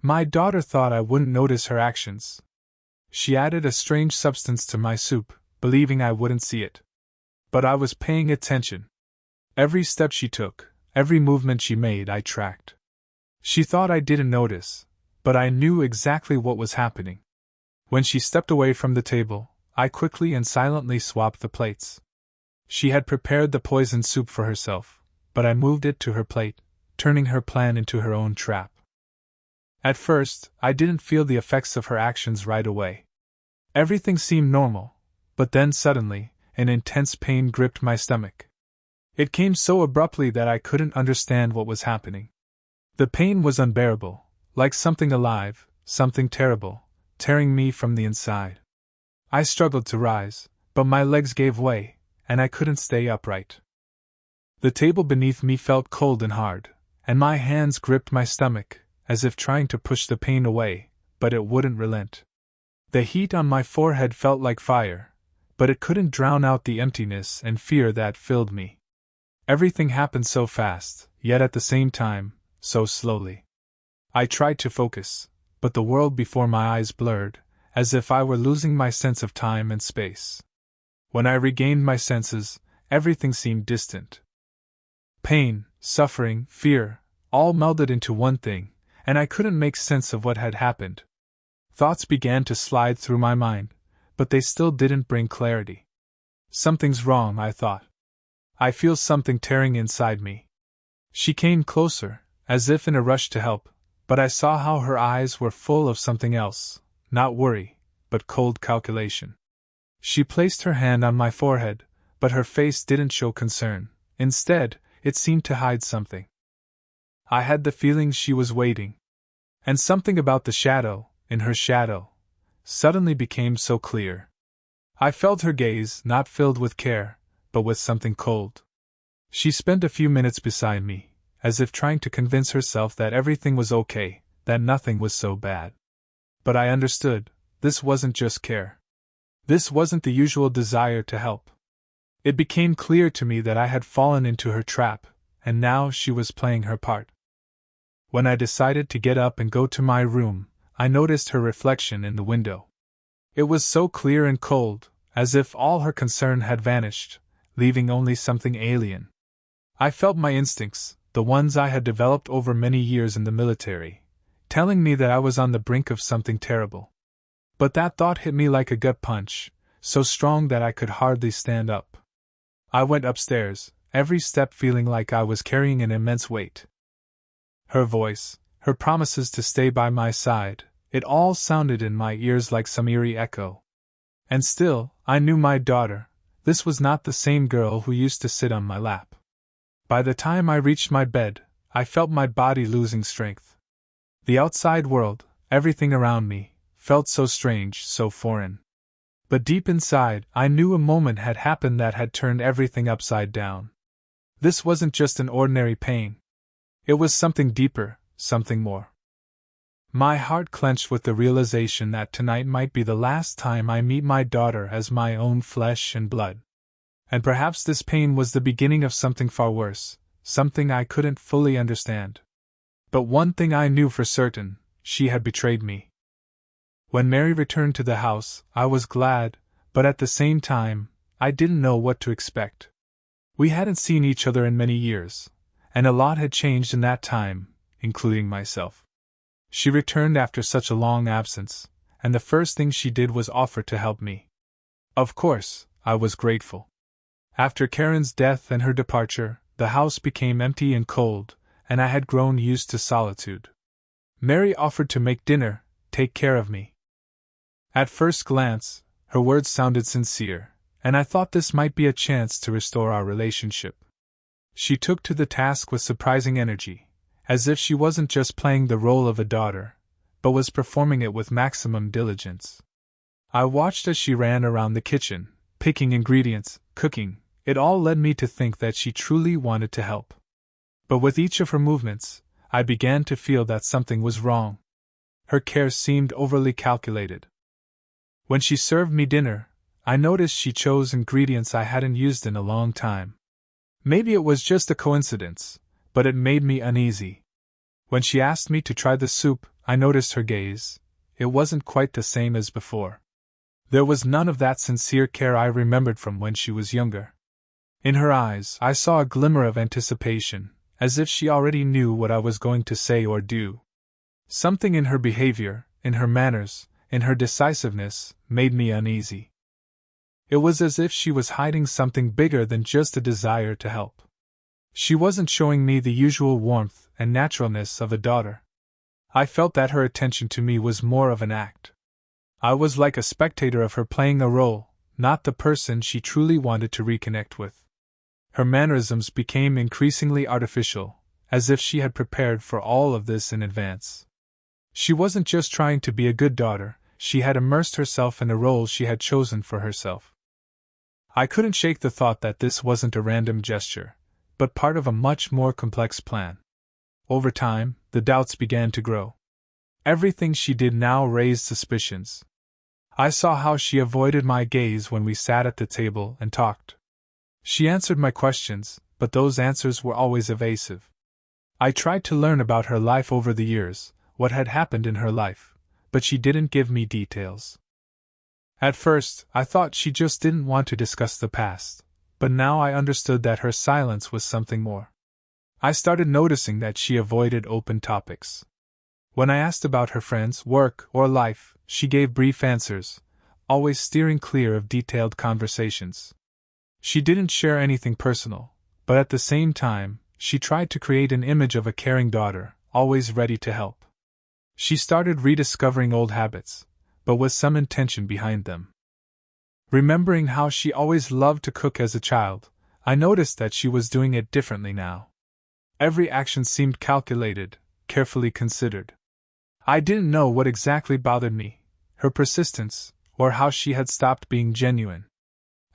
My daughter thought I wouldn't notice her actions. She added a strange substance to my soup, believing I wouldn't see it. But I was paying attention. Every step she took, every movement she made, I tracked. She thought I didn't notice, but I knew exactly what was happening. When she stepped away from the table, I quickly and silently swapped the plates. She had prepared the poisoned soup for herself, but I moved it to her plate, turning her plan into her own trap. At first, I didn't feel the effects of her actions right away. Everything seemed normal, but then suddenly, an intense pain gripped my stomach. It came so abruptly that I couldn't understand what was happening. The pain was unbearable, like something alive, something terrible, tearing me from the inside. I struggled to rise, but my legs gave way, and I couldn't stay upright. The table beneath me felt cold and hard, and my hands gripped my stomach, as if trying to push the pain away, but it wouldn't relent. The heat on my forehead felt like fire, but it couldn't drown out the emptiness and fear that filled me. Everything happened so fast, yet at the same time, so slowly. I tried to focus, but the world before my eyes blurred, as if I were losing my sense of time and space. When I regained my senses, everything seemed distant. Pain, suffering, fear, all melded into one thing, and I couldn't make sense of what had happened. Thoughts began to slide through my mind, but they still didn't bring clarity. Something's wrong, I thought. I feel something tearing inside me. She came closer, as if in a rush to help, but I saw how her eyes were full of something else, not worry, but cold calculation. She placed her hand on my forehead, but her face didn't show concern. Instead, it seemed to hide something. I had the feeling she was waiting. And something about the shadow, in her shadow, suddenly became so clear. I felt her gaze, not filled with care, but with something cold. She spent a few minutes beside me, as if trying to convince herself that everything was okay, that nothing was so bad. But I understood, this wasn't just care. This wasn't the usual desire to help. It became clear to me that I had fallen into her trap, and now she was playing her part. When I decided to get up and go to my room, I noticed her reflection in the window. It was so clear and cold, as if all her concern had vanished, leaving only something alien. I felt my instincts, the ones I had developed over many years in the military, telling me that I was on the brink of something terrible. But that thought hit me like a gut punch, so strong that I could hardly stand up. I went upstairs, every step feeling like I was carrying an immense weight. Her voice, her promises to stay by my side, it all sounded in my ears like some eerie echo. And still, I knew my daughter. This was not the same girl who used to sit on my lap. By the time I reached my bed, I felt my body losing strength. The outside world, everything around me, felt so strange, so foreign. But deep inside, I knew a moment had happened that had turned everything upside down. This wasn't just an ordinary pain. It was something deeper, something more. My heart clenched with the realization that tonight might be the last time I meet my daughter as my own flesh and blood. And perhaps this pain was the beginning of something far worse, something I couldn't fully understand. But one thing I knew for certain, she had betrayed me. When Mary returned to the house, I was glad, but at the same time, I didn't know what to expect. We hadn't seen each other in many years, and a lot had changed in that time, including myself. She returned after such a long absence, and the first thing she did was offer to help me. Of course, I was grateful. After Karen's death and her departure, the house became empty and cold, and I had grown used to solitude. Mary offered to make dinner, take care of me. At first glance, her words sounded sincere, and I thought this might be a chance to restore our relationship. She took to the task with surprising energy, as if she wasn't just playing the role of a daughter, but was performing it with maximum diligence. I watched as she ran around the kitchen, picking ingredients, cooking. It all led me to think that she truly wanted to help. But with each of her movements, I began to feel that something was wrong. Her care seemed overly calculated. When she served me dinner, I noticed she chose ingredients I hadn't used in a long time. Maybe it was just a coincidence, but it made me uneasy. When she asked me to try the soup, I noticed her gaze. It wasn't quite the same as before. There was none of that sincere care I remembered from when she was younger. In her eyes, I saw a glimmer of anticipation, as if she already knew what I was going to say or do. Something in her behavior, in her manners, in her decisiveness, made me uneasy. It was as if she was hiding something bigger than just a desire to help. She wasn't showing me the usual warmth and naturalness of a daughter. I felt that her attention to me was more of an act. I was like a spectator of her playing a role, not the person she truly wanted to reconnect with. Her mannerisms became increasingly artificial, as if she had prepared for all of this in advance. She wasn't just trying to be a good daughter, she had immersed herself in a role she had chosen for herself. I couldn't shake the thought that this wasn't a random gesture, but part of a much more complex plan. Over time, the doubts began to grow. Everything she did now raised suspicions. I saw how she avoided my gaze when we sat at the table and talked. She answered my questions, but those answers were always evasive. I tried to learn about her life over the years, what had happened in her life, but she didn't give me details. At first, I thought she just didn't want to discuss the past, but now I understood that her silence was something more. I started noticing that she avoided open topics. When I asked about her friends, work, or life, she gave brief answers, always steering clear of detailed conversations. She didn't share anything personal, but at the same time, she tried to create an image of a caring daughter, always ready to help. She started rediscovering old habits, but with some intention behind them. Remembering how she always loved to cook as a child, I noticed that she was doing it differently now. Every action seemed calculated, carefully considered. I didn't know what exactly bothered me, her persistence, or how she had stopped being genuine.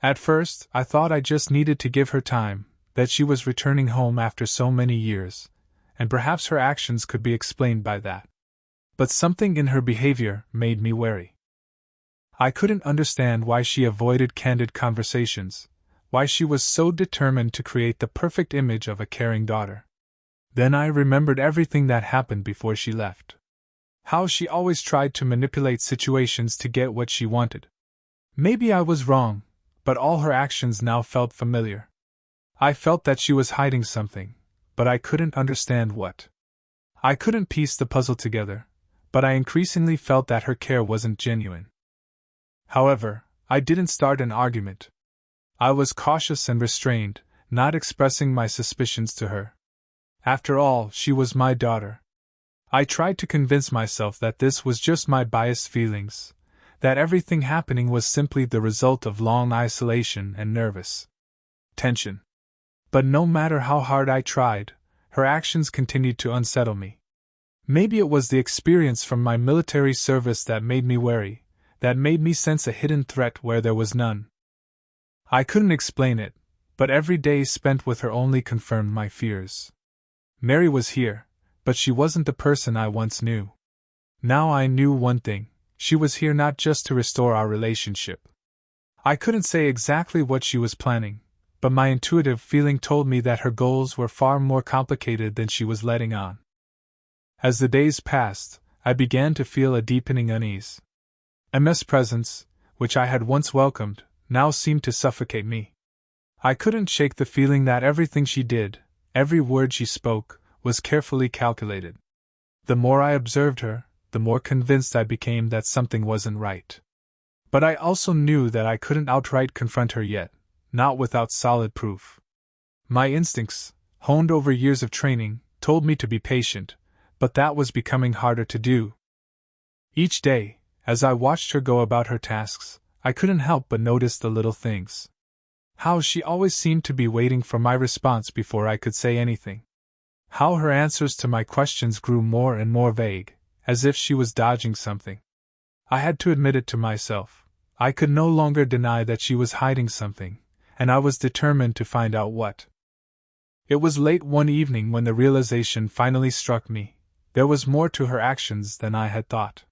At first, I thought I just needed to give her time, that she was returning home after so many years, and perhaps her actions could be explained by that. But something in her behavior made me wary. I couldn't understand why she avoided candid conversations, why she was so determined to create the perfect image of a caring daughter. Then I remembered everything that happened before she left. How she always tried to manipulate situations to get what she wanted. Maybe I was wrong, but all her actions now felt familiar. I felt that she was hiding something, but I couldn't understand what. I couldn't piece the puzzle together, but I increasingly felt that her care wasn't genuine. However, I didn't start an argument. I was cautious and restrained, not expressing my suspicions to her. After all, she was my daughter. I tried to convince myself that this was just my biased feelings, that everything happening was simply the result of long isolation and nervous tension. But no matter how hard I tried, her actions continued to unsettle me. Maybe it was the experience from my military service that made me wary, that made me sense a hidden threat where there was none. I couldn't explain it, but every day spent with her only confirmed my fears. Mary was here, but she wasn't the person I once knew. Now I knew one thing: she was here not just to restore our relationship. I couldn't say exactly what she was planning, but my intuitive feeling told me that her goals were far more complicated than she was letting on. As the days passed, I began to feel a deepening unease. Emma's presence, which I had once welcomed, now seemed to suffocate me. I couldn't shake the feeling that everything she did, every word she spoke, was carefully calculated. The more I observed her, the more convinced I became that something wasn't right. But I also knew that I couldn't outright confront her yet, not without solid proof. My instincts, honed over years of training, told me to be patient, but that was becoming harder to do. Each day, as I watched her go about her tasks, I couldn't help but notice the little things. How she always seemed to be waiting for my response before I could say anything. How her answers to my questions grew more and more vague, as if she was dodging something. I had to admit it to myself. I could no longer deny that she was hiding something, and I was determined to find out what. It was late one evening when the realization finally struck me: there was more to her actions than I had thought.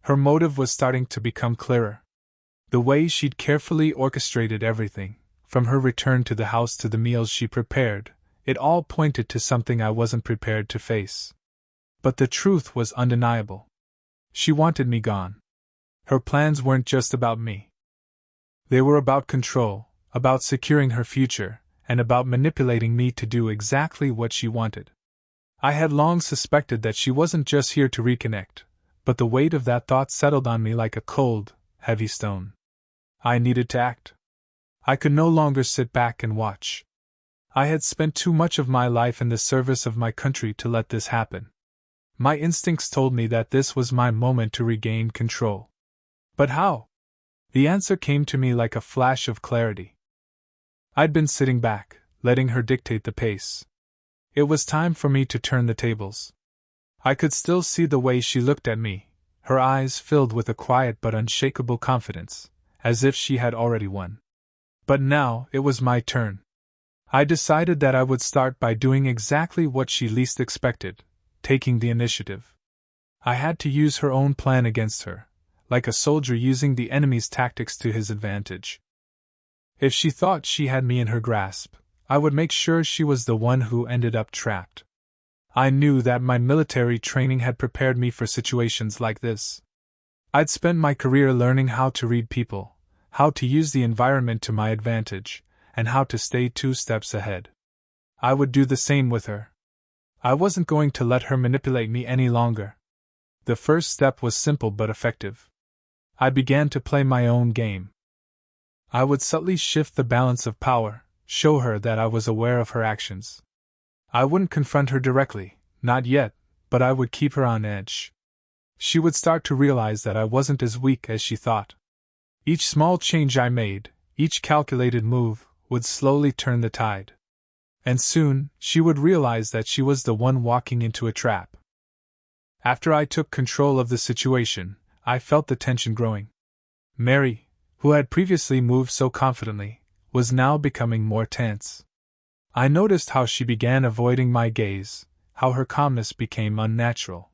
Her motive was starting to become clearer. The way she'd carefully orchestrated everything, from her return to the house to the meals she prepared, it all pointed to something I wasn't prepared to face. But the truth was undeniable. She wanted me gone. Her plans weren't just about me. They were about control, about securing her future, and about manipulating me to do exactly what she wanted. I had long suspected that she wasn't just here to reconnect, but the weight of that thought settled on me like a cold, heavy stone. I needed to act. I could no longer sit back and watch. I had spent too much of my life in the service of my country to let this happen. My instincts told me that this was my moment to regain control. But how? The answer came to me like a flash of clarity. I'd been sitting back, letting her dictate the pace. It was time for me to turn the tables. I could still see the way she looked at me, her eyes filled with a quiet but unshakable confidence, as if she had already won. But now it was my turn. I decided that I would start by doing exactly what she least expected, taking the initiative. I had to use her own plan against her, like a soldier using the enemy's tactics to his advantage. If she thought she had me in her grasp, I would make sure she was the one who ended up trapped. I knew that my military training had prepared me for situations like this. I'd spent my career learning how to read people, how to use the environment to my advantage, and how to stay 2 steps ahead. I would do the same with her. I wasn't going to let her manipulate me any longer. The first step was simple but effective. I began to play my own game. I would subtly shift the balance of power, show her that I was aware of her actions. I wouldn't confront her directly, not yet, but I would keep her on edge. She would start to realize that I wasn't as weak as she thought. Each small change I made, each calculated move, would slowly turn the tide. And soon, she would realize that she was the one walking into a trap. After I took control of the situation, I felt the tension growing. Mary, who had previously moved so confidently, was now becoming more tense. I noticed how she began avoiding my gaze, how her calmness became unnatural.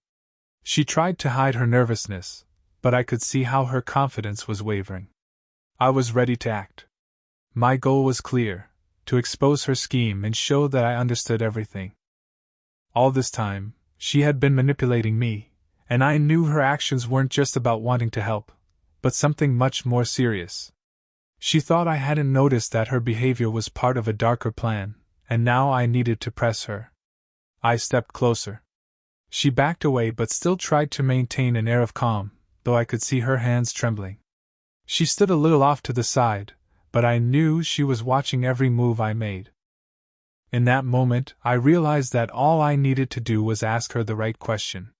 She tried to hide her nervousness, but I could see how her confidence was wavering. I was ready to act. My goal was clear: to expose her scheme and show that I understood everything. All this time, she had been manipulating me, and I knew her actions weren't just about wanting to help, but something much more serious. She thought I hadn't noticed that her behavior was part of a darker plan, and now I needed to press her. I stepped closer. She backed away but still tried to maintain an air of calm, though I could see her hands trembling. She stood a little off to the side, but I knew she was watching every move I made. In that moment, I realized that all I needed to do was ask her the right question.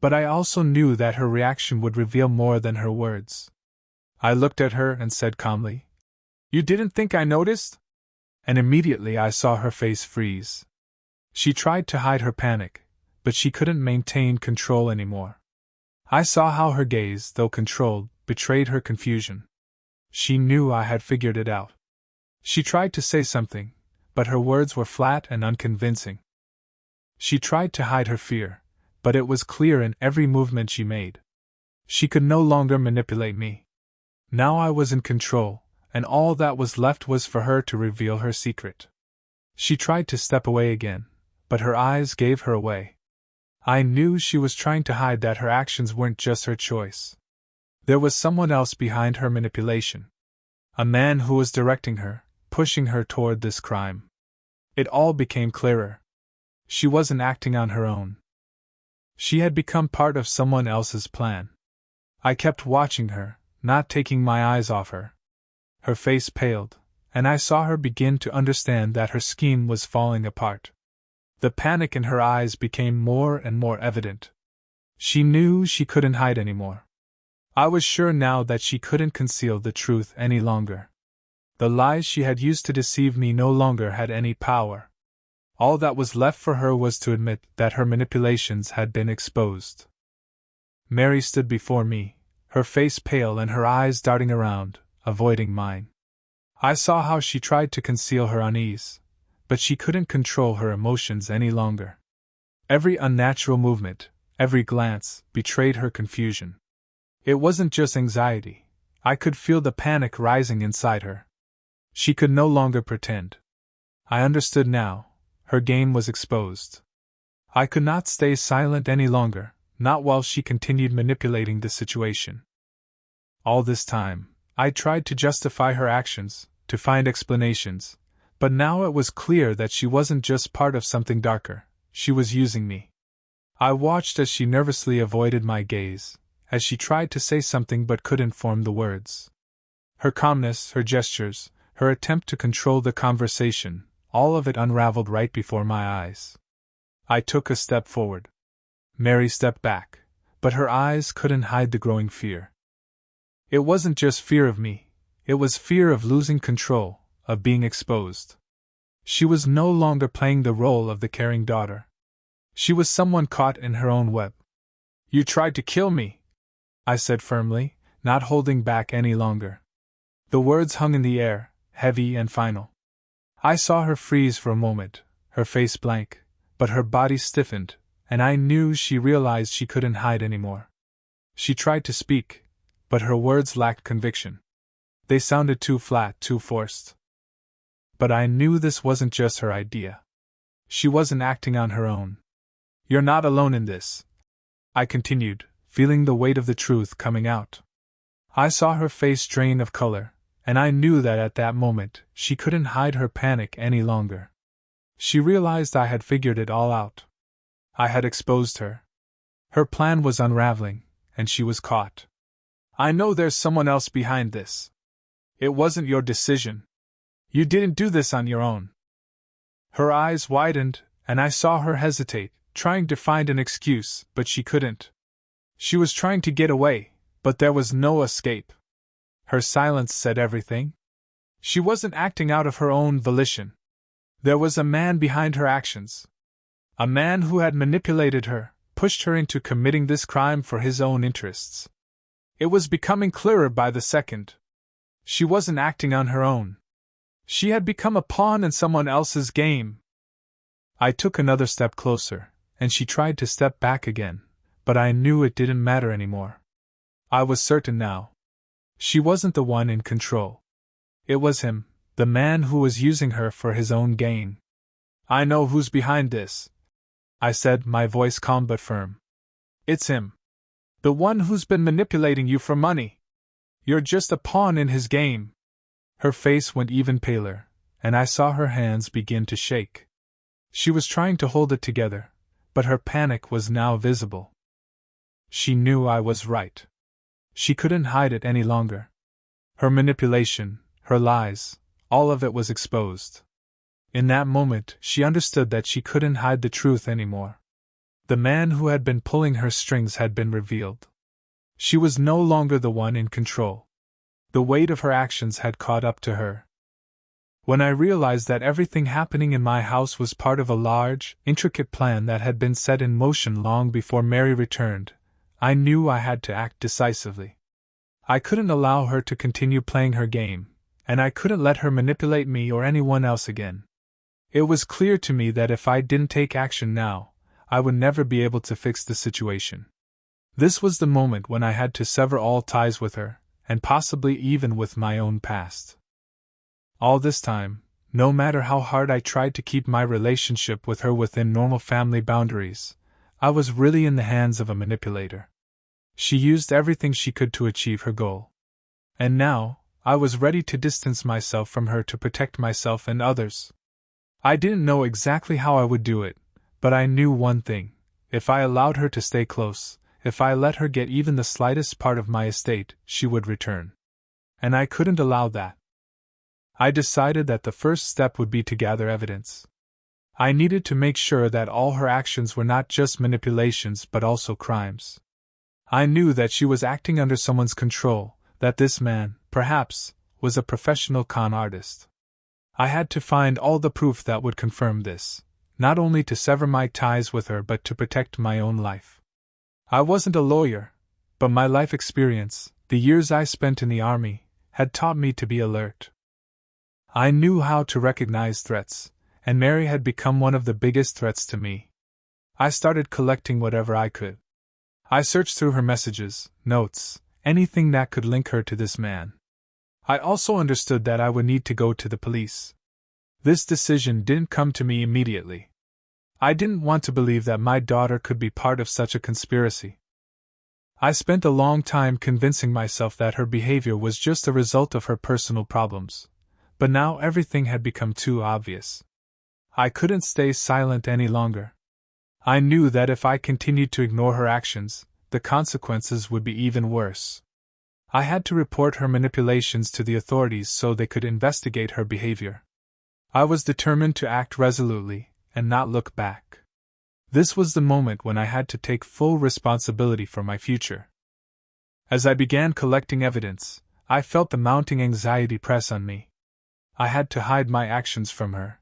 But I also knew that her reaction would reveal more than her words. I looked at her and said calmly, "You didn't think I noticed?" And immediately I saw her face freeze. She tried to hide her panic, but she couldn't maintain control anymore. I saw how her gaze, though controlled, betrayed her confusion. She knew I had figured it out. She tried to say something, but her words were flat and unconvincing. She tried to hide her fear, but it was clear in every movement she made. She could no longer manipulate me. Now I was in control, and all that was left was for her to reveal her secret. She tried to step away again, but her eyes gave her away. I knew she was trying to hide that her actions weren't just her choice. There was someone else behind her manipulation. A man who was directing her, pushing her toward this crime. It all became clearer. She wasn't acting on her own. She had become part of someone else's plan. I kept watching her, not taking my eyes off her. Her face paled, and I saw her begin to understand that her scheme was falling apart. The panic in her eyes became more and more evident. She knew she couldn't hide anymore. I was sure now that she couldn't conceal the truth any longer. The lies she had used to deceive me no longer had any power. All that was left for her was to admit that her manipulations had been exposed. Mary stood before me, her face pale and her eyes darting around, avoiding mine. I saw how she tried to conceal her unease, but she couldn't control her emotions any longer. Every unnatural movement, every glance, betrayed her confusion. It wasn't just anxiety. I could feel the panic rising inside her. She could no longer pretend. I understood now. Her game was exposed. I could not stay silent any longer, not while she continued manipulating the situation. All this time, I tried to justify her actions, to find explanations, but now it was clear that she wasn't just part of something darker, she was using me. I watched as she nervously avoided my gaze, as she tried to say something but couldn't form the words. Her calmness, her gestures, her attempt to control the conversation, all of it unraveled right before my eyes. I took a step forward. Mary stepped back, but her eyes couldn't hide the growing fear. It wasn't just fear of me, it was fear of losing control, of being exposed. She was no longer playing the role of the caring daughter. She was someone caught in her own web. "You tried to kill me," I said firmly, not holding back any longer. The words hung in the air, heavy and final. I saw her freeze for a moment, her face blank, but her body stiffened, and I knew she realized she couldn't hide anymore. She tried to speak, but her words lacked conviction. They sounded too flat, too forced. But I knew this wasn't just her idea. She wasn't acting on her own. "You're not alone in this," I continued, feeling the weight of the truth coming out. I saw her face drain of color, and I knew that at that moment she couldn't hide her panic any longer. She realized I had figured it all out. I had exposed her. Her plan was unraveling, and she was caught. "I know there's someone else behind this. It wasn't your decision. You didn't do this on your own." Her eyes widened, and I saw her hesitate, trying to find an excuse, but she couldn't. She was trying to get away, but there was no escape. Her silence said everything. She wasn't acting out of her own volition. There was a man behind her actions. A man who had manipulated her, pushed her into committing this crime for his own interests. It was becoming clearer by the second. She wasn't acting on her own. She had become a pawn in someone else's game. I took another step closer, and she tried to step back again, but I knew it didn't matter anymore. I was certain now. She wasn't the one in control. It was him, the man who was using her for his own gain. "I know who's behind this," I said, my voice calm but firm. "It's him. The one who's been manipulating you for money. You're just a pawn in his game." Her face went even paler, and I saw her hands begin to shake. She was trying to hold it together, but her panic was now visible. She knew I was right. She couldn't hide it any longer. Her manipulation, her lies, all of it was exposed. In that moment, she understood that she couldn't hide the truth anymore. The man who had been pulling her strings had been revealed. She was no longer the one in control. The weight of her actions had caught up to her. When I realized that everything happening in my house was part of a large, intricate plan that had been set in motion long before Mary returned, I knew I had to act decisively. I couldn't allow her to continue playing her game, and I couldn't let her manipulate me or anyone else again. It was clear to me that if I didn't take action now, I would never be able to fix the situation. This was the moment when I had to sever all ties with her, and possibly even with my own past. All this time, no matter how hard I tried to keep my relationship with her within normal family boundaries, I was really in the hands of a manipulator. She used everything she could to achieve her goal. And now, I was ready to distance myself from her to protect myself and others. I didn't know exactly how I would do it, but I knew one thing: if I allowed her to stay close, if I let her get even the slightest part of my estate, she would return. And I couldn't allow that. I decided that the first step would be to gather evidence. I needed to make sure that all her actions were not just manipulations but also crimes. I knew that she was acting under someone's control, that this man, perhaps, was a professional con artist. I had to find all the proof that would confirm this, not only to sever my ties with her but to protect my own life. I wasn't a lawyer, but my life experience, the years I spent in the army, had taught me to be alert. I knew how to recognize threats, and Mary had become one of the biggest threats to me. I started collecting whatever I could. I searched through her messages, notes, anything that could link her to this man. I also understood that I would need to go to the police. This decision didn't come to me immediately. I didn't want to believe that my daughter could be part of such a conspiracy. I spent a long time convincing myself that her behavior was just a result of her personal problems, but now everything had become too obvious. I couldn't stay silent any longer. I knew that if I continued to ignore her actions, the consequences would be even worse. I had to report her manipulations to the authorities so they could investigate her behavior. I was determined to act resolutely and not look back. This was the moment when I had to take full responsibility for my future. As I began collecting evidence, I felt the mounting anxiety press on me. I had to hide my actions from her.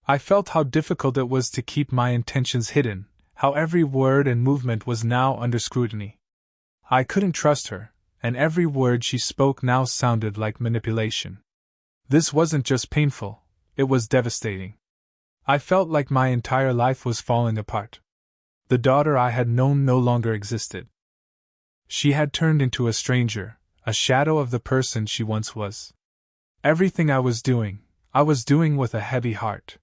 I felt how difficult it was to keep my intentions hidden, how every word and movement was now under scrutiny. I couldn't trust her, and every word she spoke now sounded like manipulation. This wasn't just painful, it was devastating. I felt like my entire life was falling apart. The daughter I had known no longer existed. She had turned into a stranger, a shadow of the person she once was. Everything I was doing with a heavy heart.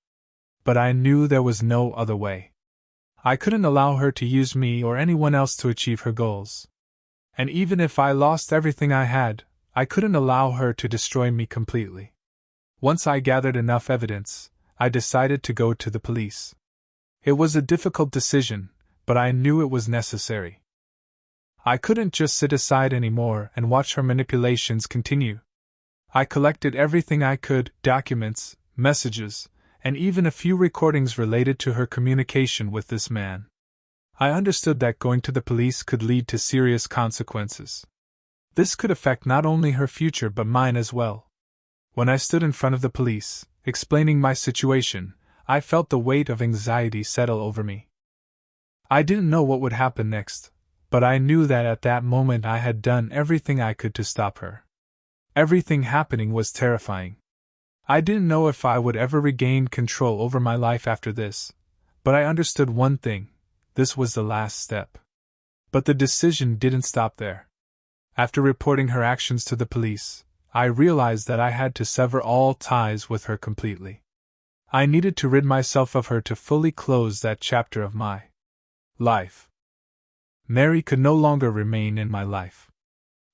But I knew there was no other way. I couldn't allow her to use me or anyone else to achieve her goals. And even if I lost everything I had, I couldn't allow her to destroy me completely. Once I gathered enough evidence, I decided to go to the police. It was a difficult decision, but I knew it was necessary. I couldn't just sit aside anymore and watch her manipulations continue. I collected everything I could: documents, messages, and even a few recordings related to her communication with this man. I understood that going to the police could lead to serious consequences. This could affect not only her future but mine as well. When I stood in front of the police, explaining my situation, I felt the weight of anxiety settle over me. I didn't know what would happen next, but I knew that at that moment I had done everything I could to stop her. Everything happening was terrifying. I didn't know if I would ever regain control over my life after this, but I understood one thing: this was the last step. But the decision didn't stop there. After reporting her actions to the police, I realized that I had to sever all ties with her completely. I needed to rid myself of her to fully close that chapter of my life. Mary could no longer remain in my life.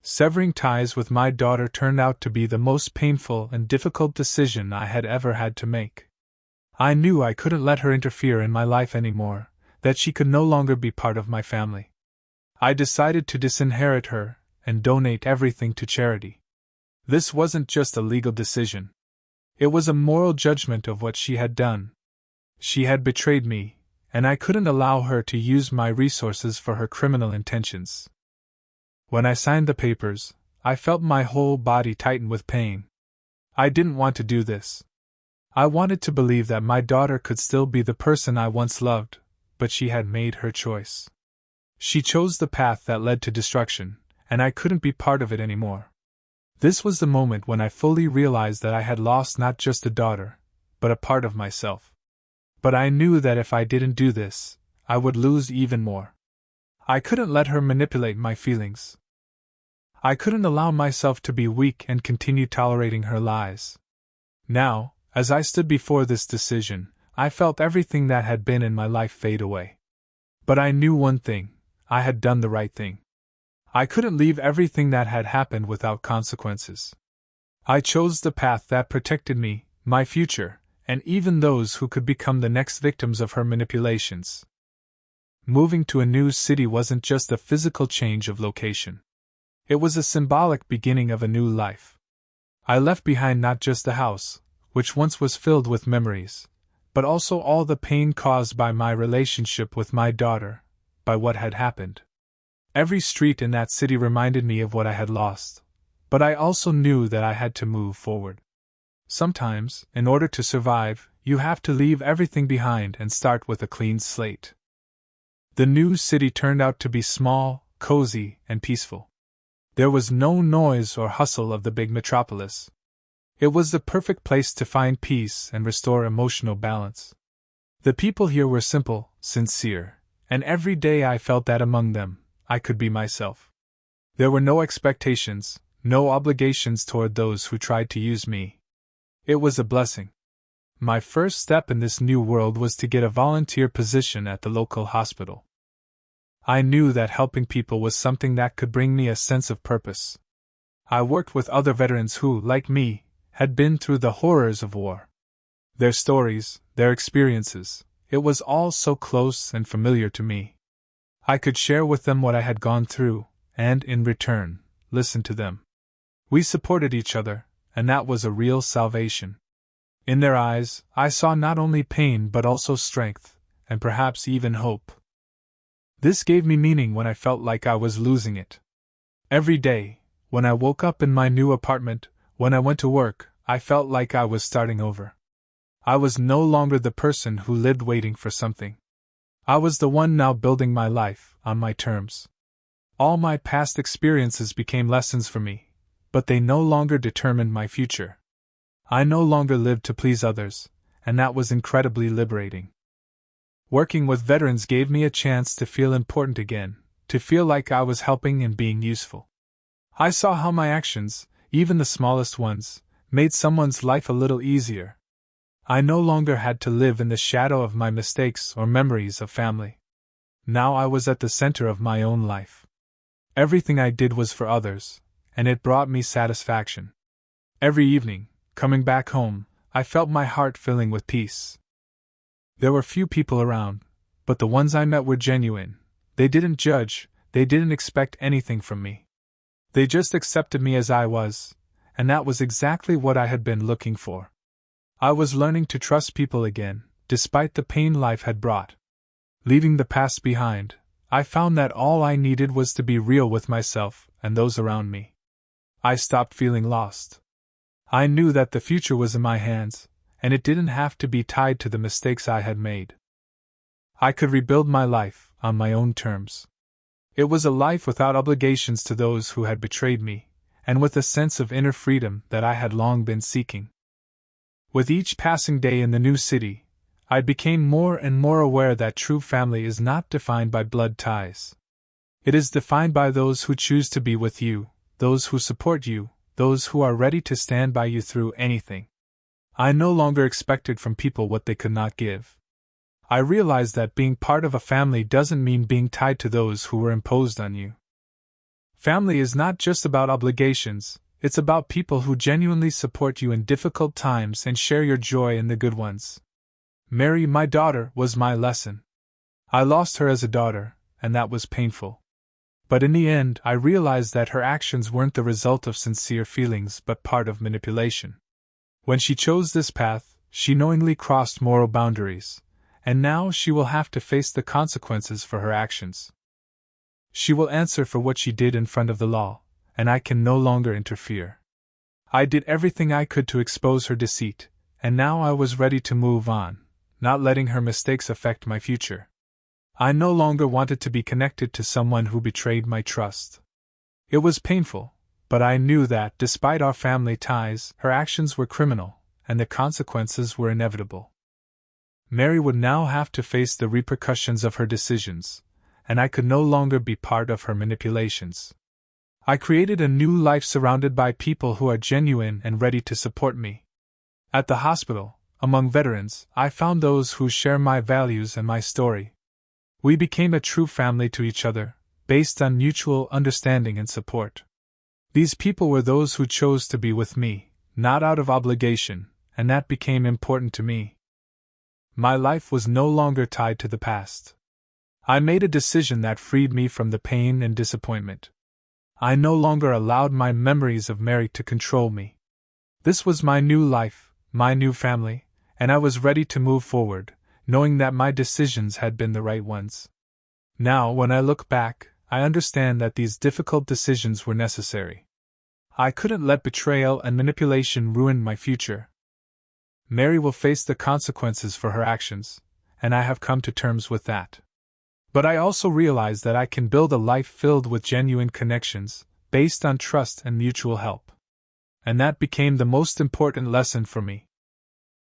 Severing ties with my daughter turned out to be the most painful and difficult decision I had ever had to make. I knew I couldn't let her interfere in my life anymore, that she could no longer be part of my family. I decided to disinherit her and donate everything to charity. This wasn't just a legal decision. It was a moral judgment of what she had done. She had betrayed me, and I couldn't allow her to use my resources for her criminal intentions. When I signed the papers, I felt my whole body tighten with pain. I didn't want to do this. I wanted to believe that my daughter could still be the person I once loved, but she had made her choice. She chose the path that led to destruction, and I couldn't be part of it anymore. This was the moment when I fully realized that I had lost not just a daughter, but a part of myself. But I knew that if I didn't do this, I would lose even more. I couldn't let her manipulate my feelings. I couldn't allow myself to be weak and continue tolerating her lies. Now, as I stood before this decision, I felt everything that had been in my life fade away. But I knew one thing: I had done the right thing. I couldn't leave everything that had happened without consequences. I chose the path that protected me, my future, and even those who could become the next victims of her manipulations. Moving to a new city wasn't just a physical change of location. It was a symbolic beginning of a new life. I left behind not just the house, which once was filled with memories, but also all the pain caused by my relationship with my daughter, by what had happened. Every street in that city reminded me of what I had lost, but I also knew that I had to move forward. Sometimes, in order to survive, you have to leave everything behind and start with a clean slate. The new city turned out to be small, cozy, and peaceful. There was no noise or hustle of the big metropolis. It was the perfect place to find peace and restore emotional balance. The people here were simple, sincere, and every day I felt that among them, I could be myself. There were no expectations, no obligations toward those who tried to use me. It was a blessing. My first step in this new world was to get a volunteer position at the local hospital. I knew that helping people was something that could bring me a sense of purpose. I worked with other veterans who, like me, had been through the horrors of war. Their stories, their experiences, it was all so close and familiar to me. I could share with them what I had gone through, and, in return, listen to them. We supported each other, and that was a real salvation. In their eyes, I saw not only pain but also strength, and perhaps even hope. This gave me meaning when I felt like I was losing it. Every day, when I woke up in my new apartment, when I went to work, I felt like I was starting over. I was no longer the person who lived waiting for something. I was the one now building my life, on my terms. All my past experiences became lessons for me, but they no longer determined my future. I no longer lived to please others, and that was incredibly liberating. Working with veterans gave me a chance to feel important again, to feel like I was helping and being useful. I saw how my actions, even the smallest ones, made someone's life a little easier. I no longer had to live in the shadow of my mistakes or memories of family. Now I was at the center of my own life. Everything I did was for others, and it brought me satisfaction. Every evening, coming back home, I felt my heart filling with peace. There were few people around, but the ones I met were genuine. They didn't judge, they didn't expect anything from me. They just accepted me as I was, and that was exactly what I had been looking for. I was learning to trust people again, despite the pain life had brought. Leaving the past behind, I found that all I needed was to be real with myself and those around me. I stopped feeling lost. I knew that the future was in my hands, and it didn't have to be tied to the mistakes I had made. I could rebuild my life on my own terms. It was a life without obligations to those who had betrayed me, and with a sense of inner freedom that I had long been seeking. With each passing day in the new city, I became more and more aware that true family is not defined by blood ties. It is defined by those who choose to be with you, those who support you, those who are ready to stand by you through anything. I no longer expected from people what they could not give. I realized that being part of a family doesn't mean being tied to those who were imposed on you. Family is not just about obligations, it's about people who genuinely support you in difficult times and share your joy in the good ones. Mary, my daughter, was my lesson. I lost her as a daughter, and that was painful. But in the end, I realized that her actions weren't the result of sincere feelings but part of manipulation. When she chose this path, she knowingly crossed moral boundaries, and now she will have to face the consequences for her actions. She will answer for what she did in front of the law, and I can no longer interfere. I did everything I could to expose her deceit, and now I was ready to move on, not letting her mistakes affect my future. I no longer wanted to be connected to someone who betrayed my trust. It was painful, but I knew that, despite our family ties, her actions were criminal, and the consequences were inevitable. Mary would now have to face the repercussions of her decisions, and I could no longer be part of her manipulations. I created a new life surrounded by people who are genuine and ready to support me. At the hospital, among veterans, I found those who share my values and my story. We became a true family to each other, based on mutual understanding and support. These people were those who chose to be with me, not out of obligation, and that became important to me. My life was no longer tied to the past. I made a decision that freed me from the pain and disappointment. I no longer allowed my memories of Mary to control me. This was my new life, my new family, and I was ready to move forward, knowing that my decisions had been the right ones. Now, when I look back, I understand that these difficult decisions were necessary. I couldn't let betrayal and manipulation ruin my future. Mary will face the consequences for her actions, and I have come to terms with that. But I also realize that I can build a life filled with genuine connections, based on trust and mutual help. And that became the most important lesson for me.